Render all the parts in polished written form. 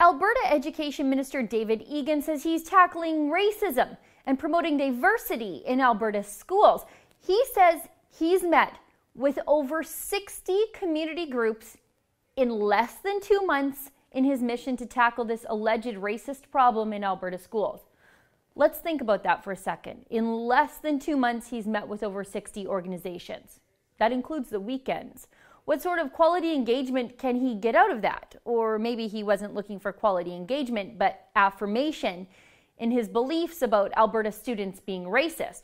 Alberta Education Minister David Egan says he's tackling racism and promoting diversity in Alberta schools. He says he's met with over 60 community groups in less than 2 months in his mission to tackle this alleged racist problem in Alberta schools. Let's think about that for a second. In less than 2 months, he's met with over 60 organizations. That includes the weekends. What sort of quality engagement can he get out of that? Or maybe he wasn't looking for quality engagement, but affirmation in his beliefs about Alberta students being racist.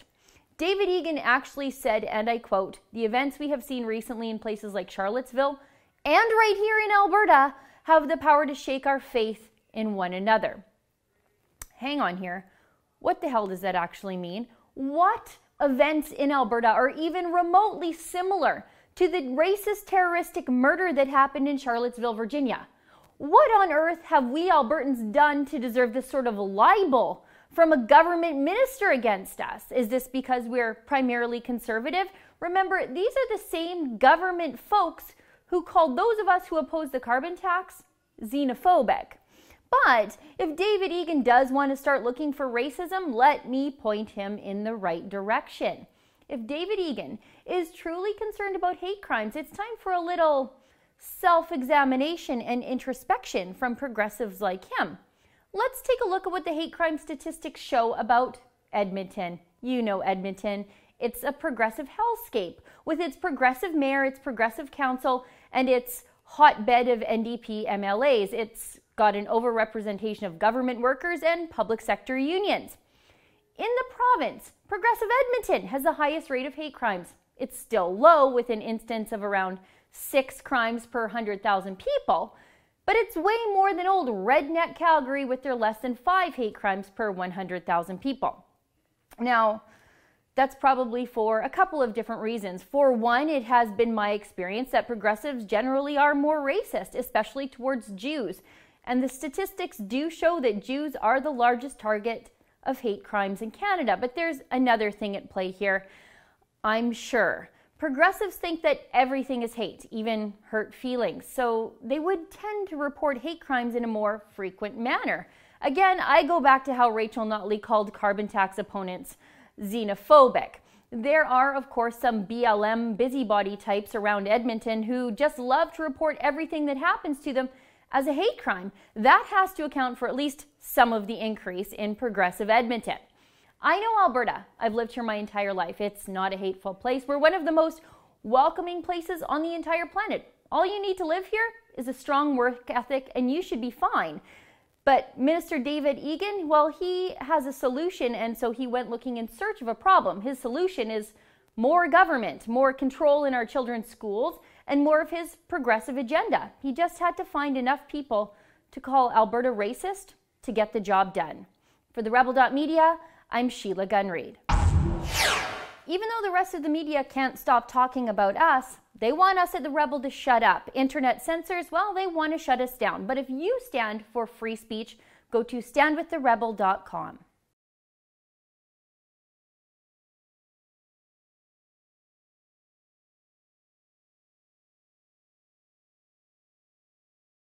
David Egan actually said, and I quote, "The events we have seen recently in places like Charlottesville and right here in Alberta have the power to shake our faith in one another." Hang on here. What the hell does that actually mean? What events in Alberta are even remotely similar to the racist terroristic murder that happened in Charlottesville, Virginia? What on earth have we Albertans done to deserve this sort of libel from a government minister against us? Is this because we're primarily conservative? Remember, these are the same government folks who called those of us who oppose the carbon tax xenophobic. But if David Egan does want to start looking for racism, let me point him in the right direction. If David Egan is truly concerned about hate crimes, it's time for a little self-examination and introspection from progressives like him. Let's take a look at what the hate crime statistics show about Edmonton. You know Edmonton. It's a progressive hellscape with its progressive mayor, its progressive council, and its hotbed of NDP MLAs. It's got an overrepresentation of government workers and public sector unions. In the province, progressive Edmonton has the highest rate of hate crimes. It's still low with an instance of around 6 crimes per 100,000 people, but it's way more than old redneck Calgary with their less than 5 hate crimes per 100,000 people. Now, that's probably for a couple of different reasons. For one, it has been my experience that progressives generally are more racist, especially towards Jews. And the statistics do show that Jews are the largest target of hate crimes in Canada. But there's another thing at play here. I'm sure progressives think that everything is hate, even hurt feelings. So they would tend to report hate crimes in a more frequent manner. Again, I go back to how Rachel Notley called carbon tax opponents xenophobic. There are, of course, some BLM busybody types around Edmonton who just love to report everything that happens to them as a hate crime. That has to account for at least some of the increase in progressive Edmonton. I know Alberta. I've lived here my entire life. It's not a hateful place. We're one of the most welcoming places on the entire planet. All you need to live here is a strong work ethic and you should be fine. But Minister David Egan, well, he has a solution, and so he went looking in search of a problem. His solution is more government, more control in our children's schools, and more of his progressive agenda. He just had to find enough people to call Alberta racist to get the job done. For the Rebel.media, I'm Sheila Gunn-Reid. Even though the rest of the media can't stop talking about us, they want us at the Rebel to shut up. Internet censors, well, they want to shut us down. But if you stand for free speech, go to standwiththerebel.com.